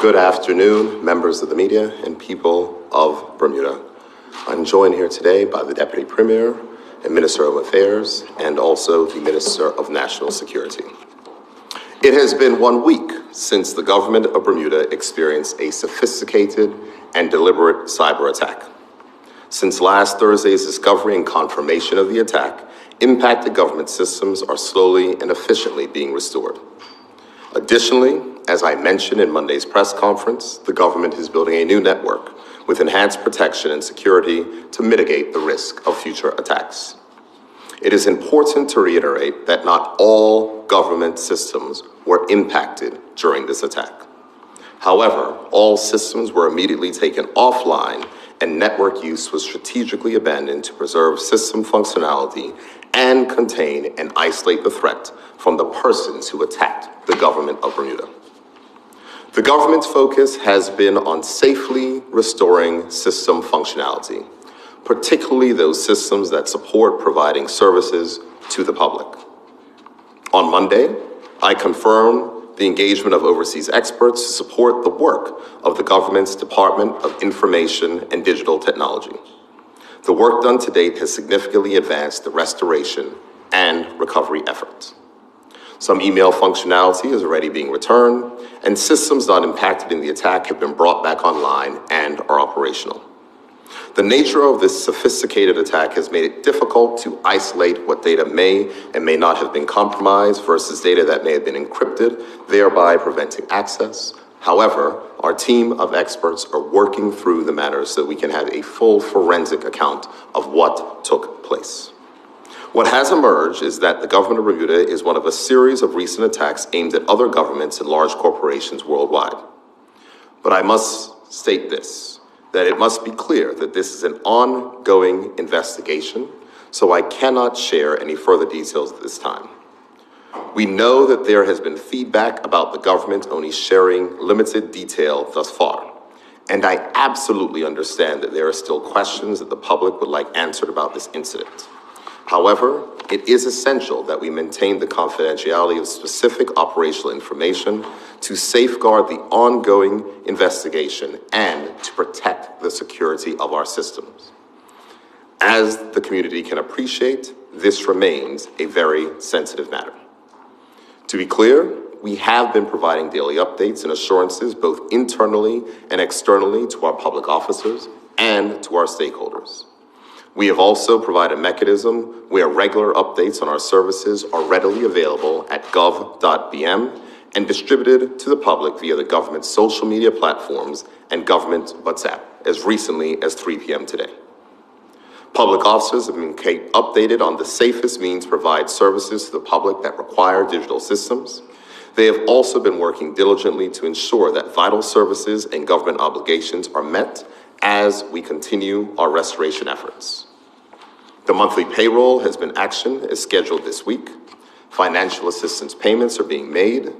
Good afternoon, members of the media and people of Bermuda. I'm joined here today by the Deputy Premier and Minister of Affairs, and also the Minister of National Security. It has been 1 week since the government of Bermuda experienced a sophisticated and deliberate cyber attack. Since last Thursday's discovery and confirmation of the attack, impacted government systems are slowly and efficiently being restored. Additionally, as I mentioned in Monday's press conference, the government is building a new network with enhanced protection and security to mitigate the risk of future attacks. It is important to reiterate that not all government systems were impacted during this attack. However, all systems were immediately taken offline and network use was strategically abandoned to preserve system functionality and contain and isolate the threat from the persons who attacked the government of Bermuda. The government's focus has been on safely restoring system functionality, particularly those systems that support providing services to the public. On Monday, I confirmed the engagement of overseas experts to support the work of the government's Department of Information and Digital Technology. The work done to date has significantly advanced the restoration and recovery efforts. Some email functionality is already being returned, and systems not impacted in the attack have been brought back online and are operational. The nature of this sophisticated attack has made it difficult to isolate what data may and may not have been compromised versus data that may have been encrypted, thereby preventing access. However, our team of experts are working through the matter so we can have a full forensic account of what took place. What has emerged is that the government of Bermuda is one of a series of recent attacks aimed at other governments and large corporations worldwide. But I must state this, that it must be clear that this is an ongoing investigation, so I cannot share any further details at this time. We know that there has been feedback about the government only sharing limited detail thus far, and I absolutely understand that there are still questions that the public would like answered about this incident. However, it is essential that we maintain the confidentiality of specific operational information to safeguard the ongoing investigation and to protect the security of our systems. As the community can appreciate, this remains a very sensitive matter. To be clear, we have been providing daily updates and assurances both internally and externally to our public officers and to our stakeholders. We have also provided a mechanism where regular updates on our services are readily available at gov.bm and distributed to the public via the government's social media platforms and government WhatsApp as recently as 3 p.m. today. Public officers have been updated on the safest means to provide services to the public that require digital systems. They have also been working diligently to ensure that vital services and government obligations are met as we continue our restoration efforts. The monthly payroll has been actioned as scheduled this week. Financial assistance payments are being made.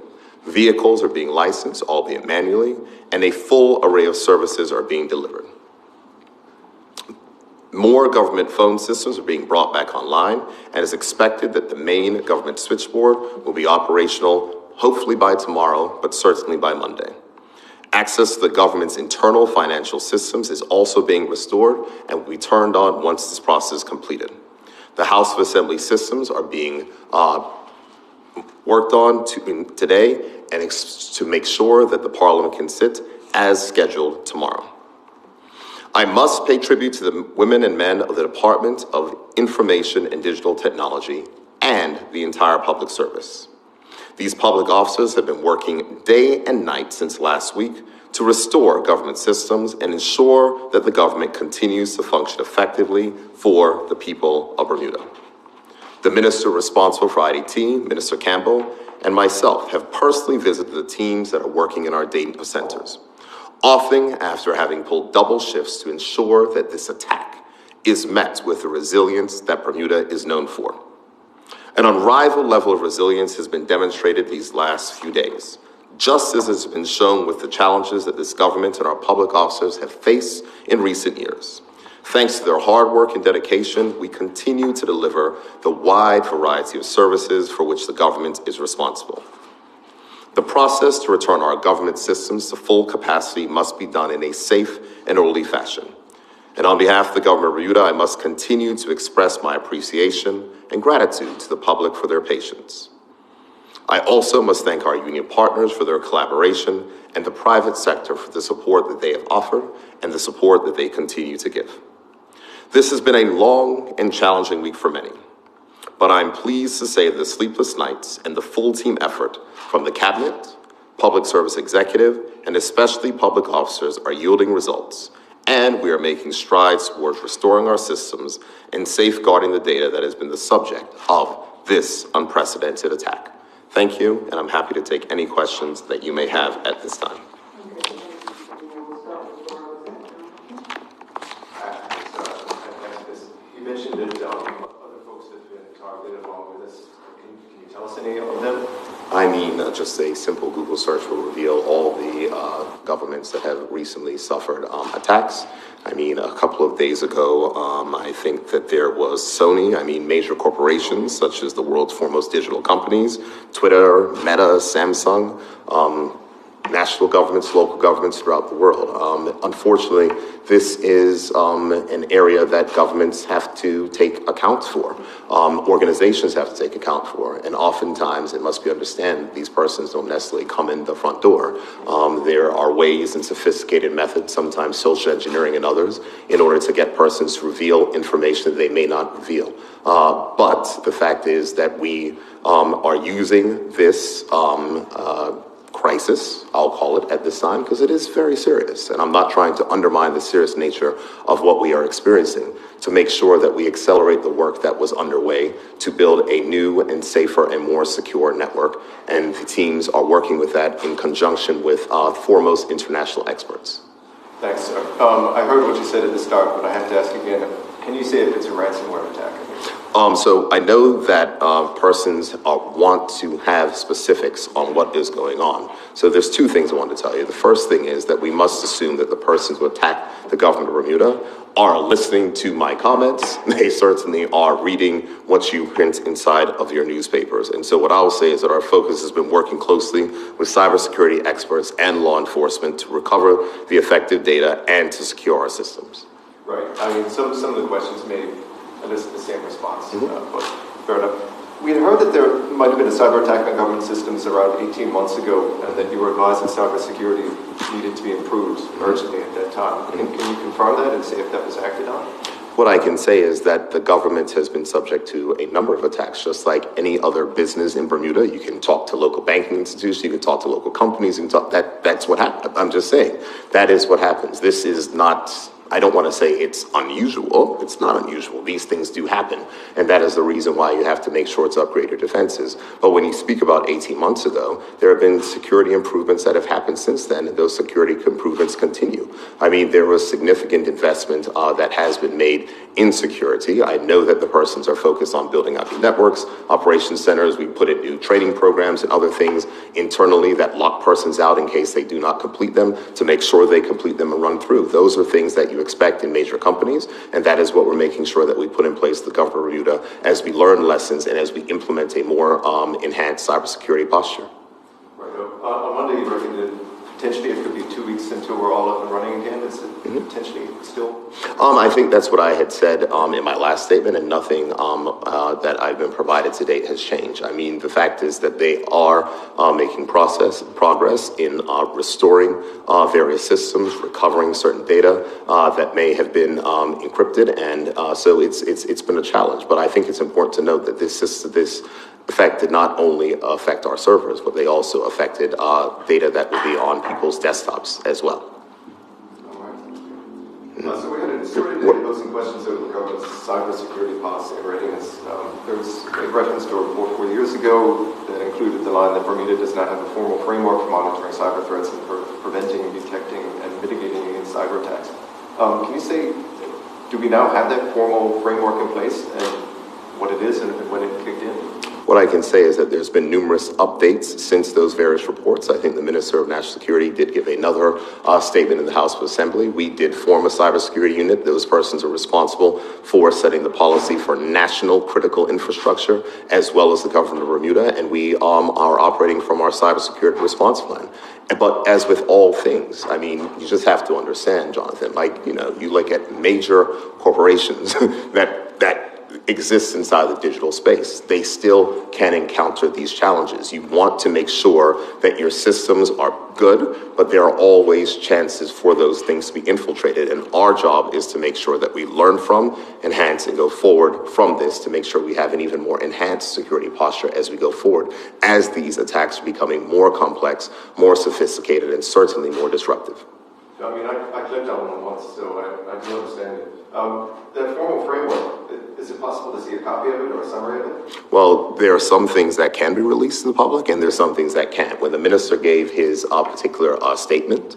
Vehicles are being licensed, albeit manually, and a full array of services are being delivered. More government phone systems are being brought back online, and it's expected that the main government switchboard will be operational hopefully by tomorrow, but certainly by Monday. Access to the government's internal financial systems is also being restored and will be turned on once this process is completed. The House of Assembly systems are being worked on today and to make sure that the Parliament can sit as scheduled tomorrow. I must pay tribute to the women and men of the Department of Information and Digital Technology and the entire public service. These public officers have been working day and night since last week to restore government systems and ensure that the government continues to function effectively for the people of Bermuda. The minister responsible for IDT, Minister Campbell, and myself have personally visited the teams that are working in our data centers, often after having pulled double shifts to ensure that this attack is met with the resilience that Bermuda is known for. An unrivaled level of resilience has been demonstrated these last few days, just as has been shown with the challenges that this government and our public officers have faced in recent years. Thanks to their hard work and dedication, we continue to deliver the wide variety of services for which the government is responsible. The process to return our government systems to full capacity must be done in a safe and orderly fashion. And on behalf of the government of Bermuda, I must continue to express my appreciation and gratitude to the public for their patience. I also must thank our union partners for their collaboration and the private sector for the support that they have offered and the support that they continue to give. This has been a long and challenging week for many, but I'm pleased to say that the sleepless nights and the full team effort from the cabinet, public service executive, and especially public officers are yielding results, and we are making strides towards restoring our systems and safeguarding the data that has been the subject of this unprecedented attack. Thank you, and I'm happy to take any questions that you may have at this time. You mentioned that other folks have been targeted along with this. Can you tell us any of them? I mean, just a simple Google search will reveal all the governments that have recently suffered attacks. I mean, a couple of days ago, I think that there was Sony. I mean, major corporations such as the world's foremost digital companies, Twitter, Meta, Samsung, national governments, local governments throughout the world. Unfortunately, this is an area that governments have to take account for, organizations have to take account for, and oftentimes it must be understood these persons don't necessarily come in the front door. There are ways and sophisticated methods, sometimes social engineering and others, in order to get persons to reveal information that they may not reveal. But the fact is that we are using this crisis, I'll call it at this time, because it is very serious. And I'm not trying to undermine the serious nature of what we are experiencing, to make sure that we accelerate the work that was underway to build a new and safer and more secure network. And the teams are working with that in conjunction with foremost international experts. Thanks, sir. I heard what you said at the start, but I have to ask again. Can you say if it's a ransomware attack? So I know that persons want to have specifics on what is going on. So there's two things I want to tell you. The first thing is that we must assume that the persons who attacked the government of Bermuda are listening to my comments. They certainly are reading what you print inside of your newspapers. And so what I will say is that our focus has been working closely with cybersecurity experts and law enforcement to recover the affected data and to secure our systems. Right. I mean, some of the questions may elicit the same response, but fair enough. We had heard that there might have been a cyber attack on government systems around 18 months ago, and that you were advised that cybersecurity needed to be improved urgently at that time. Can you confirm that and say if that was acted on? What I can say is that the government has been subject to a number of attacks, just like any other business in Bermuda. You can talk to local banking institutions, you can talk to local companies, you can talk, that's what happened. I'm just saying, that is what happens. This is not, I don't want to say it's unusual. It's not unusual. These things do happen. And that is the reason why you have to make sure to upgrade your defenses. But when you speak about 18 months ago, there have been security improvements that have happened since then, and those security improvements continue. I mean, there was significant investment that has been made in security. I know that the persons are focused on building out the networks, operations centers. We put in new training programs and other things internally that lock persons out in case they do not complete them, to make sure they complete them and run through. Those are things that you expect in major companies, and that is what we're making sure that we put in place the government of Bermuda as we learn lessons and as we implement a more enhanced cybersecurity posture. Right. On Monday, you reckoned that potentially it could be 2 weeks until we're all up and running again. Is it potentially still? I think that's what I had said in my last statement, and nothing that I've been provided to date has changed. I mean, the fact is that they are making progress in restoring various systems, recovering certain data that may have been encrypted, and so it's been a challenge. But I think it's important to note that this effect did not only affect our servers, but they also affected data that would be on people's desktops as well. So we had a survey today posing questions over the government's cybersecurity policy and readiness. There was a reference to a report 4 years ago that included the line that Bermuda does not have a formal framework for monitoring cyber threats and for preventing, detecting, and mitigating any cyber attacks. Can you say, do we now have that formal framework in place, and what it is and when it kicked in? What I can say is that there's been numerous updates since those various reports. I think the Minister of National Security did give another statement in the House of Assembly. We did form a cybersecurity unit. Those persons are responsible for setting the policy for national critical infrastructure, as well as the government of Bermuda, and we are operating from our cybersecurity response plan. But as with all things, I mean, you just have to understand, Jonathan, like, you look at major corporations that exists inside the digital space. They still can encounter these challenges. You want to make sure that your systems are good, but there are always chances for those things to be infiltrated. And our job is to make sure that we learn from, enhance, and go forward from this to make sure we have an even more enhanced security posture as we go forward, as these attacks are becoming more complex, more sophisticated, and certainly more disruptive. I mean, I clicked on one once, so I do understand it. That formal framework, is it possible to see a copy of it or a summary of it? Well, there are some things that can be released to the public, and there's some things that can't. When the minister gave his particular statement,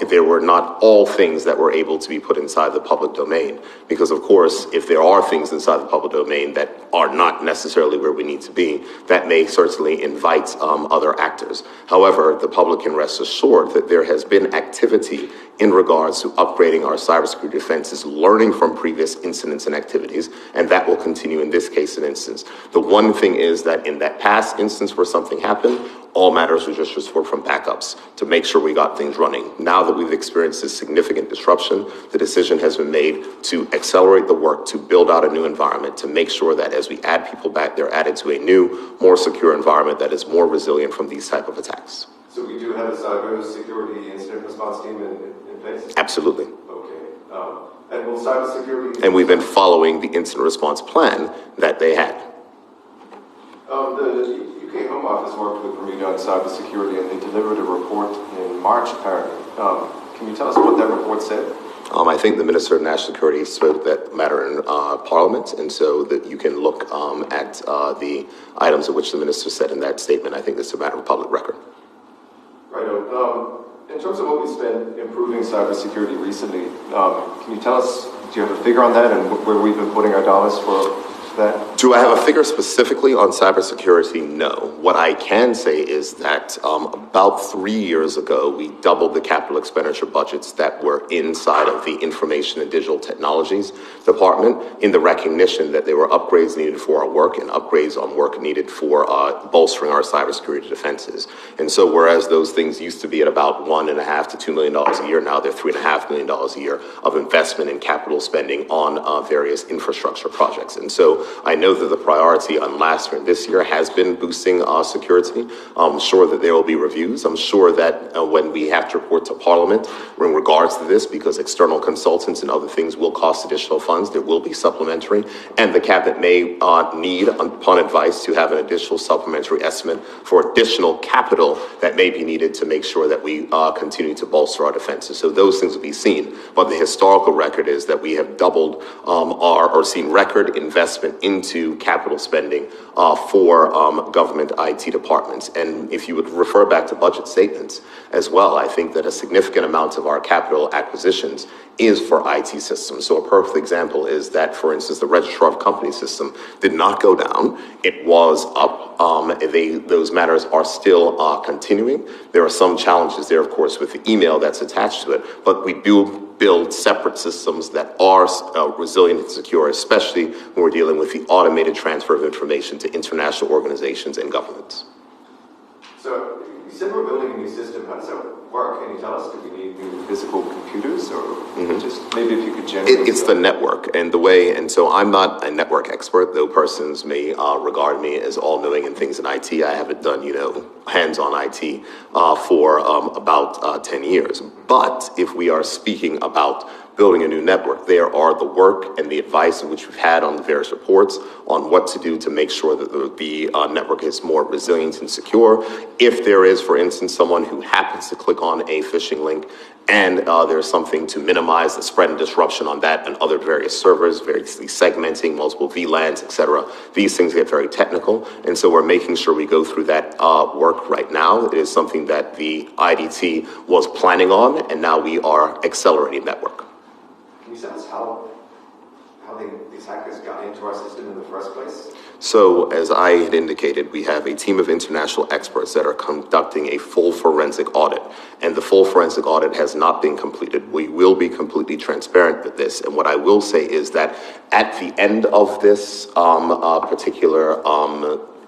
there were not all things that were able to be put inside the public domain. Because, of course, if there are things inside the public domain that are not necessarily where we need to be, that may certainly invite other actors. However, the public can rest assured that there has been activity in regards to upgrading our cybersecurity defenses, learning from previous incidents and activities, and that will continue in this case and instance. The one thing is that in that past instance where something happened, all matters were just restored from backups to make sure we got things running. Now that we've experienced this significant disruption, the decision has been made to accelerate the work, to build out a new environment, to make sure that as we add people back, they're added to a new, more secure environment that is more resilient from these type of attacks. So we do have a cybersecurity incident response team in place? Absolutely. Okay. And will cybersecurity... And we've been following the incident response plan that they had. The UK Home Office worked with Bermuda on cybersecurity, and they delivered a report in March, apparently. Can you tell us what that report said? I think the Minister of National Security spoke that matter in Parliament, and so that you can look at the items of which the Minister said in that statement. I think it's a matter of public record. Right. In terms of what we spent improving cybersecurity recently, can you tell us, do you have a figure on that and where we've been putting our dollars for that? Do I have a figure specifically on cybersecurity? No. What I can say is that about 3 years ago, we doubled the capital expenditure budgets that were inside of the Information and Digital Technologies Department in the recognition that there were upgrades needed for our work and upgrades on work needed for bolstering our cybersecurity defenses. And so whereas those things used to be at about $1.5 to $2 million a year, now they're $3.5 million a year of investment in capital spending on various infrastructure projects. And so I know that the priority on last year and this year has been boosting security. I'm sure that there will be reviews. I'm sure that when we have to report to Parliament in regards to this, because external consultants and other things will cost additional funds, there will be supplementary, and the Cabinet may need, upon advice, to have an additional supplementary estimate for additional capital that may be needed to make sure that we continue to bolster our defenses. So those things will be seen. But the historical record is that we have doubled or seen record investment into capital spending for government IT departments. And if you would refer back to budget statements as well, I think that a significant amount of our capital acquisitions is for IT systems. So a perfect example is that, for instance, the Registrar of Companies system did not go down. It was up. Those matters are still continuing. There are some challenges there, of course, with the email that's attached to it, but we do build separate systems that are resilient and secure, especially when we're dealing with the automated transfer of information to international organizations and governments. So you said we're building a new system. How does that work? Can you tell us, do we need new physical computers, or just maybe if you could generate... It's the network and the way, and so I'm not a network expert, though persons may regard me as all-knowing in things in IT. I haven't done, hands-on IT for about 10 years. But if we are speaking about building a new network, there are the work and the advice in which we've had on the various reports on what to do to make sure that the network is more resilient and secure. If there is, for instance, someone who happens to click on a phishing link and there's something to minimize the spread and disruption on that and other various servers, variously segmenting, multiple VLANs, etc. These things get very technical, and so we're making sure we go through that work right now. It is something that the IDT was planning on, and now we are accelerating that work. Can you tell us how these hackers got into our system in the first place? So, as I had indicated, we have a team of international experts that are conducting a full forensic audit, and the full forensic audit has not been completed. We will be completely transparent with this, and what I will say is that at the end of this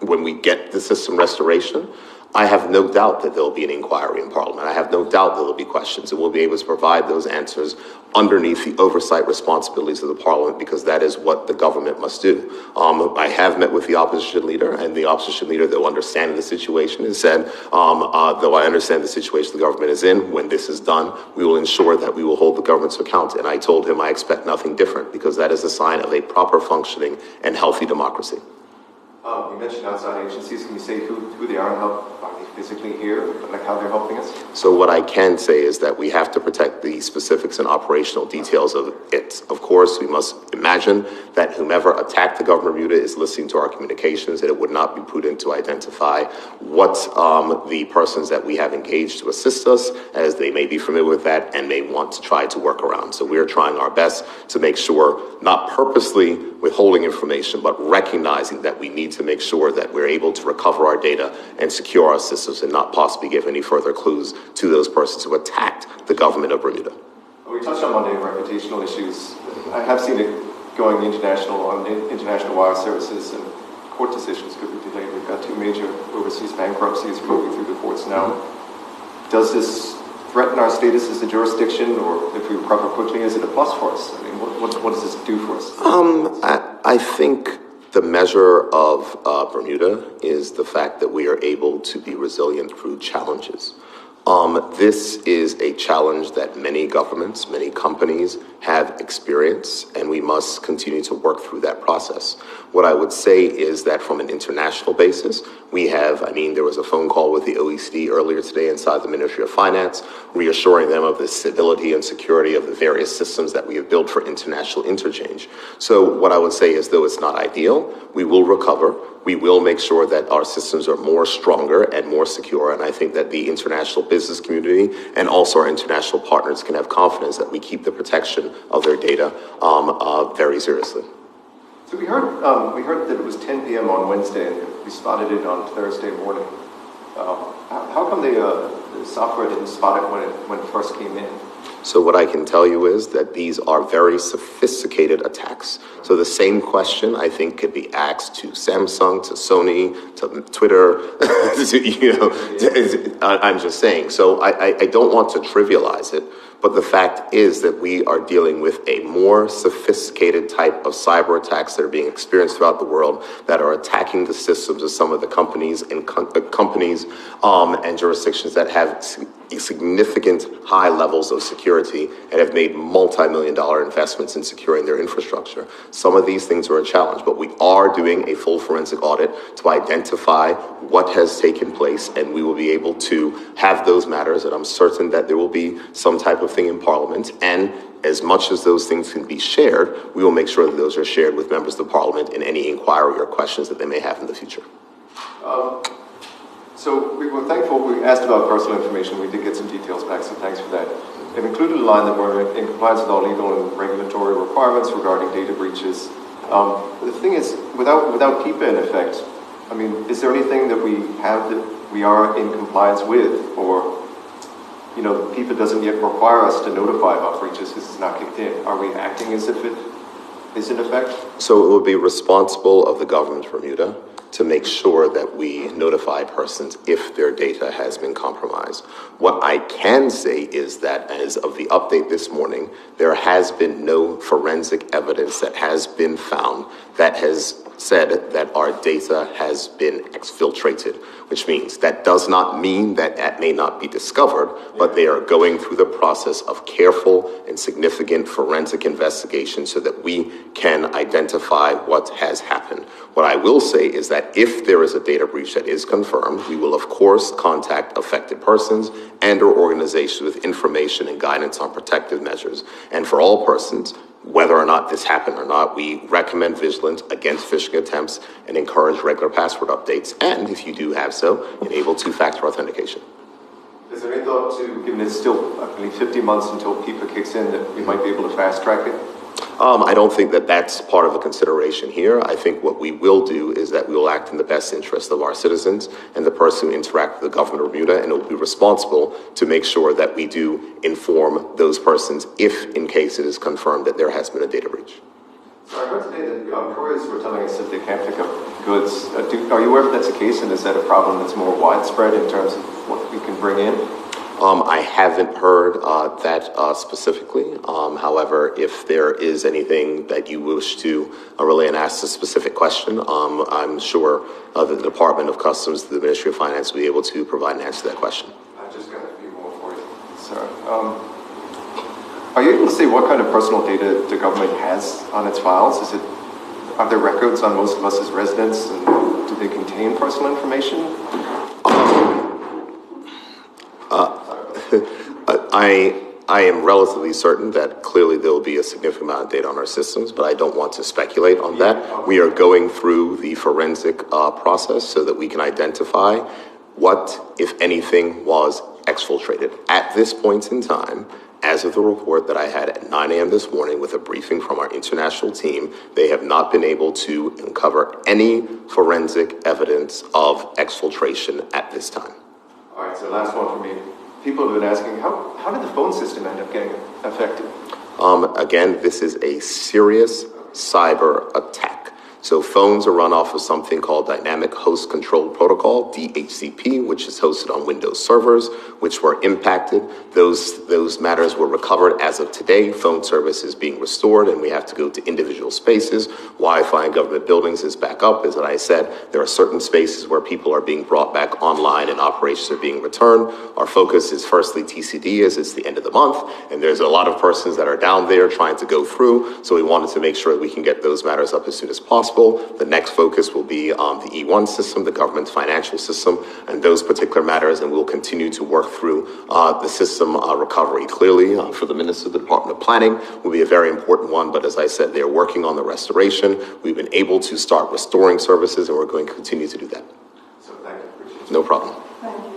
when we get the system restoration, I have no doubt that there will be an inquiry in Parliament. I have no doubt there will be questions, and we'll be able to provide those answers underneath the oversight responsibilities of the Parliament, because that is what the government must do. I have met with the opposition leader, and the opposition leader, though understanding the situation, has said, though I understand the situation the government is in, when this is done, we will ensure that we will hold the government to account. And I told him I expect nothing different, because that is a sign of a proper functioning and healthy democracy. You mentioned outside agencies. Can you say who they are and how are they physically here, like how they're helping us? So what I can say is that we have to protect the specifics and operational details of it. Of course, we must imagine that whomever attacked the government of Bermuda is listening to our communications, and it would not be prudent to identify what the persons that we have engaged to assist us, as they may be familiar with that and may want to try to work around. So we are trying our best to make sure, not purposely withholding information, but recognizing that we need to make sure that we're able to recover our data and secure our systems and not possibly give any further clues to those persons who attacked the government of Bermuda. We touched on Monday reputational issues. I have seen it going international on international wire services, and court decisions could be delayed. We've got 2 major overseas bankruptcies moving through the courts now. Does this threaten our status as a jurisdiction, or if we recover quickly, is it a plus for us? I mean, what does this do for us? I think the measure of Bermuda is the fact that we are able to be resilient through challenges. This is a challenge that many governments, many companies have experienced, and we must continue to work through that process. What I would say is that from an international basis, there was a phone call with the OECD earlier today inside the Ministry of Finance, reassuring them of the stability and security of the various systems that we have built for international interchange. So what I would say is, though it's not ideal, we will recover. We will make sure that our systems are more stronger and more secure. And I think that the international business community and also our international partners can have confidence that we keep the protection of their data very seriously. So we heard that it was 10 p.m. on Wednesday, and we spotted it on Thursday morning. How come the software didn't spot it when it first came in? So what I can tell you is that these are very sophisticated attacks. So the same question, I think, could be asked to Samsung, to Sony, to Twitter. I'm just saying. So I don't want to trivialize it, but the fact is that we are dealing with a more sophisticated type of cyber attacks that are being experienced throughout the world, that are attacking the systems of some of the companies and and jurisdictions that have significant high levels of security and have made multi-million-dollar investments in securing their infrastructure. Some of these things are a challenge, but we are doing a full forensic audit to identify what has taken place, and we will be able to have those matters, and I'm certain that there will be some type of thing in Parliament, and as much as those things can be shared, we will make sure that those are shared with members of the Parliament in any inquiry or questions that they may have in the future. So we were thankful. We asked about personal information. We did get some details back, so thanks for that. They've included a line that we're in compliance with all legal and regulatory requirements regarding data breaches. The thing is, without PIPA in effect, I mean, is there anything that we have that we are in compliance with, or PIPA doesn't yet require us to notify about breaches because it's not kicked in? Are we acting as if it is in effect? So it would be responsible of the government of Bermuda to make sure that we notify persons if their data has been compromised. What I can say is that as of the update this morning, there has been no forensic evidence that has been found that has said that our data has been exfiltrated, which means that does not mean that that may not be discovered, but they are going through the process of careful and significant forensic investigation so that we can identify what has happened. What I will say is that if there is a data breach that is confirmed, we will of course contact affected persons and or organizations with information and guidance on protective measures. And for all persons, whether or not this happened or not, we recommend vigilance against phishing attempts and encourage regular password updates. And if you do have so, enable two-factor authentication. Is there any thought to, given it's still, I believe, 50 months until PIPA kicks in, that we might be able to fast track it? I don't think that that's part of a consideration here. I think what we will do is that we will act in the best interest of our citizens and the person who interact with the government of Bermuda, and it will be responsible to make sure that we do inform those persons if, in case it is confirmed that there has been a data breach. So I heard today that couriers were telling us that they can't pick up goods. Are you aware if that's the case, and is that a problem that's more widespread in terms of what we can bring in? I haven't heard that specifically. However, if there is anything that you wish to relay and ask a specific question, I'm sure the Department of Customs, the Ministry of Finance, will be able to provide an answer to that question. I've just got a few more for you, sir. Are you able to say what kind of personal data the government has on its files? Are there records on most of us as residents, and do they contain personal information? I am relatively certain that clearly there will be a significant amount of data on our systems, but I don't want to speculate on that. We are going through the forensic process so that we can identify what, if anything, was exfiltrated. At this point in time, as of the report that I had at 9 a.m. this morning with a briefing from our international team, they have not been able to uncover any forensic evidence of exfiltration at this time. All right, so last one for me. People have been asking, how did the phone system end up getting affected? Again, this is a serious cyber attack. So phones are run off of something called Dynamic Host Control Protocol, DHCP, which is hosted on Windows servers, which were impacted. Those matters were recovered as of today. Phone service is being restored, and we have to go to individual spaces. Wi-Fi in government buildings is back up. As I said, there are certain spaces where people are being brought back online and operations are being returned. Our focus is firstly TCD, as it's the end of the month, and there's a lot of persons that are down there trying to go through. So we wanted to make sure that we can get those matters up as soon as possible. The next focus will be on the E1 system, the government's financial system, and those particular matters, and we'll continue to work through the system recovery. Clearly, for the Minister of the Department of Planning, will be a very important one, but as I said, they're working on the restoration. We've been able to start restoring services, and we're going to continue to do that. So thank you. Appreciate it. No problem. Thank you,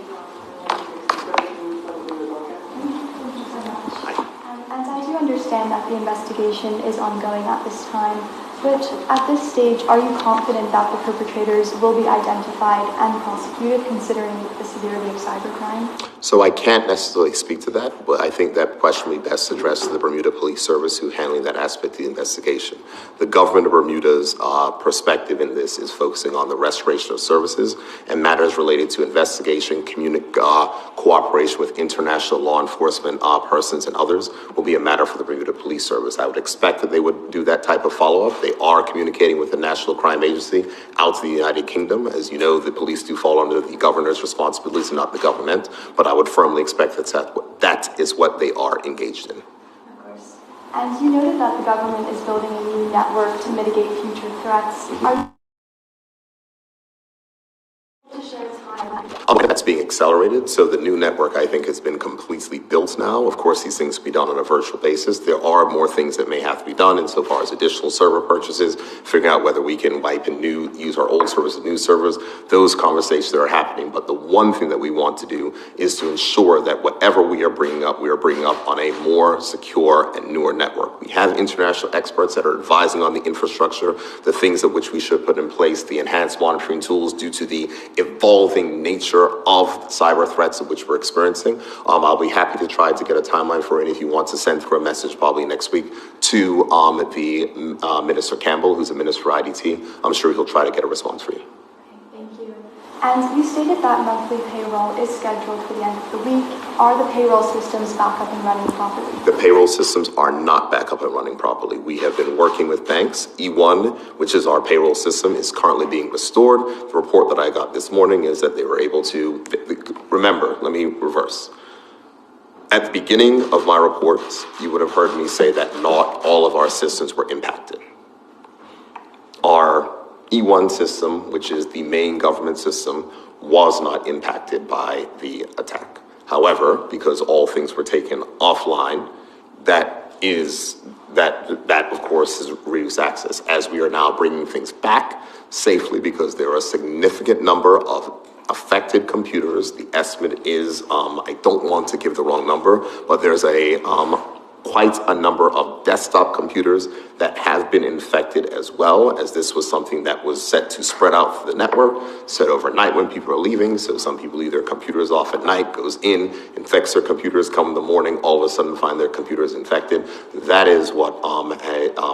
and I do understand that the investigation is ongoing at this time, but at this stage, are you confident that the perpetrators will be identified and prosecuted considering the severity of cybercrime? So I can't necessarily speak to that, but I think that question will be best addressed to the Bermuda Police Service, who's handling that aspect of the investigation. The government of Bermuda's perspective in this is focusing on the restoration of services, and matters related to investigation, cooperation with international law enforcement persons and others will be a matter for the Bermuda Police Service. I would expect that they would do that type of follow-up. They are communicating with the National Crime Agency out to the United Kingdom. As you know, the police do fall under the governor's responsibilities and not the government, but I would firmly expect that is what they are engaged in. Of course. And you noted that the government is building a new network to mitigate future threats. Are you able to share a timeline? That's being accelerated, so the new network, I think, has been completely built now. Of course, these things can be done on a virtual basis. There are more things that may have to be done insofar as additional server purchases, figuring out whether we can wipe and use our old servers and new servers. Those conversations are happening, but the one thing that we want to do is to ensure that whatever we are bringing up on a more secure and newer network. We have international experts that are advising on the infrastructure, the things of which we should put in place, the enhanced monitoring tools due to the evolving nature of cyber threats of which we're experiencing. I'll be happy to try to get a timeline for it if you want to send through a message probably next week to the Minister Campbell, who's the Minister for IDT. I'm sure he'll try to get a response for you. Thank you. And you stated that monthly payroll is scheduled for the end of the week. Are the payroll systems back up and running properly? The payroll systems are not back up and running properly. We have been working with banks. E1, which is our payroll system, is currently being restored. The report that I got this morning is that they were able to, remember, let me reverse. At the beginning of my reports, you would have heard me say that not all of our systems were impacted. Our E1 system, which is the main government system, was not impacted by the attack. However, because all things were taken offline, that of course is reduced access. As we are now bringing things back safely, because there are a significant number of affected computers. The estimate is, I don't want to give the wrong number, but there's quite a number of desktop computers that have been infected as well, as this was something that was set to spread out through the network, set overnight when people are leaving. So some people leave their computers off at night, goes in, infects their computers, come in the morning, all of a sudden find their computers infected. That is what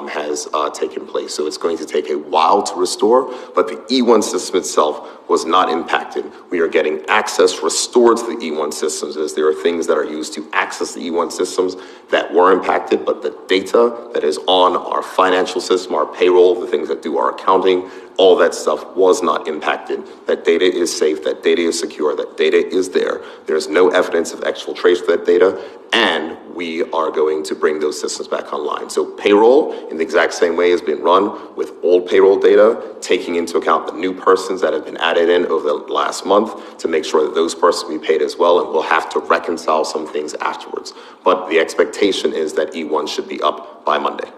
has taken place. So it's going to take a while to restore, but the E1 system itself was not impacted. We are getting access restored to the E1 systems, as there are things that are used to access the E1 systems that were impacted, but the data that is on our financial system, our payroll, the things that do our accounting, all that stuff was not impacted. That data is safe, that data is secure, that data is there. There's no evidence of exfiltration of that data, and we are going to bring those systems back online. So payroll, in the exact same way, has been run with old payroll data, taking into account the new persons that have been added in over the last month to make sure that those persons be paid as well, and we'll have to reconcile some things afterwards. But the expectation is that E1 should be up by Monday.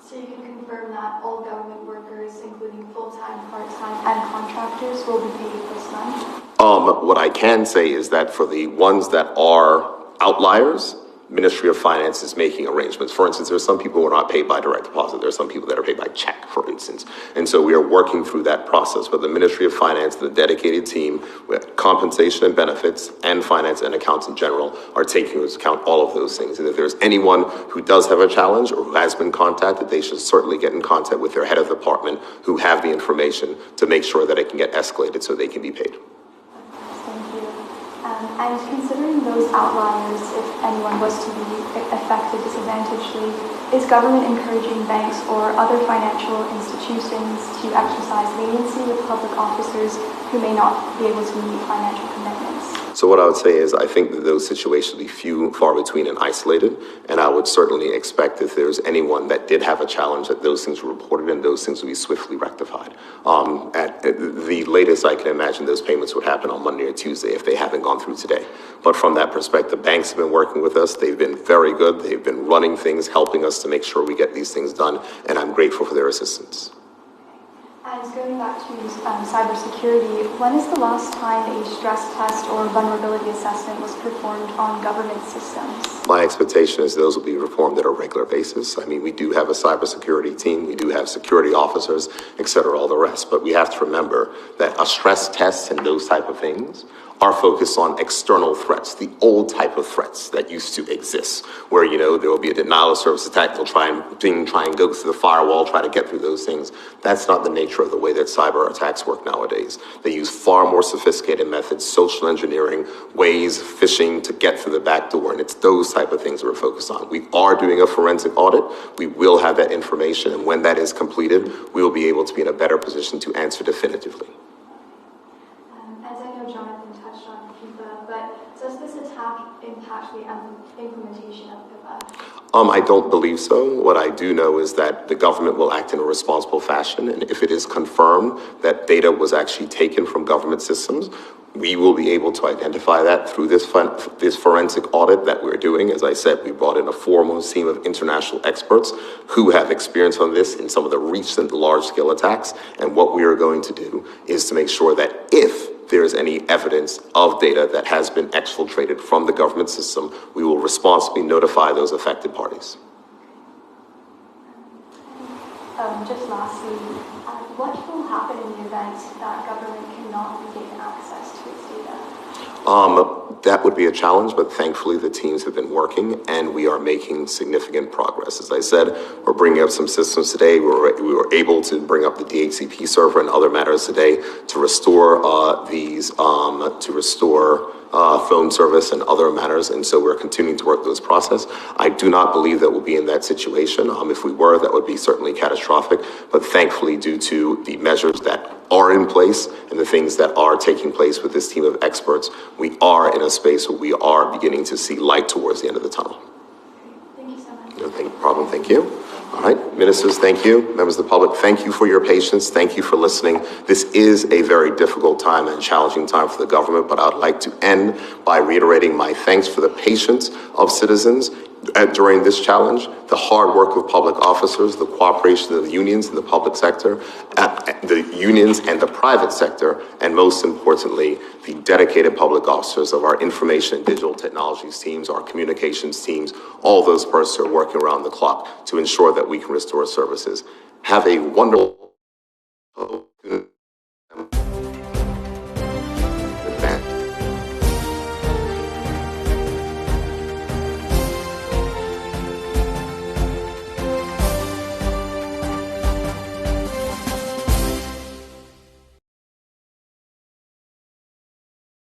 So you can confirm that all government workers, including full-time, part-time, and contractors, will be paid this month? What I can say is that for the ones that are outliers, Ministry of Finance is making arrangements. For instance, there are some people who are not paid by direct deposit. There are some people that are paid by check, for instance. And so we are working through that process. But the Ministry of Finance, the dedicated team with compensation and benefits and finance and accounts in general are taking into account all of those things. And if there's anyone who does have a challenge or who has been contacted, they should certainly get in contact with their head of department who have the information to make sure that it can get escalated so they can be paid. And considering those outliers, if anyone was to be affected disadvantagedly, is government encouraging banks or other financial institutions to exercise leniency with public officers who may not be able to meet financial commitments? So what I would say is I think that those situations will be few, far between and isolated, and I would certainly expect if there's anyone that did have a challenge that those things were reported and those things will be swiftly rectified. At the latest I can imagine those payments would happen on Monday or Tuesday if they haven't gone through today. But from that perspective, banks have been working with us. They've been very good. They've been running things, helping us to make sure we get these things done, and I'm grateful for their assistance. And going back to cybersecurity, when is the last time a stress test or vulnerability assessment was performed on government systems? My expectation is those will be performed at a regular basis. I mean, we do have a cybersecurity team, we do have security officers, et cetera, all the rest. But we have to remember that a stress test and those type of things are focused on external threats, the old type of threats that used to exist, where, you know, there will be a denial of service attack, they'll try and go through the firewall, try to get through those things. That's not the nature of the way that cyber attacks work nowadays. They use far more sophisticated methods, social engineering, ways, phishing to get through the back door, and it's those type of things we're focused on. We are doing a forensic audit. We will have that information, and when that is completed, we will be able to be in a better position to answer definitively. Does this attack impact the implementation of PIPA? I don't believe so. What I do know is that the government will act in a responsible fashion, and if it is confirmed that data was actually taken from government systems, we will be able to identify that through this forensic audit that we're doing. As I said, we brought in a foremost team of international experts who have experience on this in some of the recent large-scale attacks, and what we are going to do is to make sure that if there is any evidence of data that has been exfiltrated from the government system, we will responsibly notify those affected parties. Just lastly, what will happen in the event that government cannot regain access to its data? That would be a challenge, but thankfully the teams have been working and we are making significant progress. As I said, we're bringing up some systems today. We were able to bring up the DHCP server and other matters today to restore phone service and other matters, and so we're continuing to work those process. I do not believe that we'll be in that situation. If we were, that would be certainly catastrophic, but thankfully due to the measures that are in place and the things that are taking place with this team of experts, we are in a space where we are beginning to see light towards the end of the tunnel. Thank you so much. No problem, thank you. All right, ministers, thank you. Members of the public, thank you for your patience. Thank you for listening. This is a very difficult time and challenging time for the government, but I'd like to end by reiterating my thanks for the patience of citizens during this challenge, the hard work of public officers, the cooperation of the unions in the public sector, the unions and the private sector, and most importantly, the dedicated public officers of our information and digital technologies teams, our communications teams, all those persons are working around the clock to ensure that we can restore services. Have a wonderful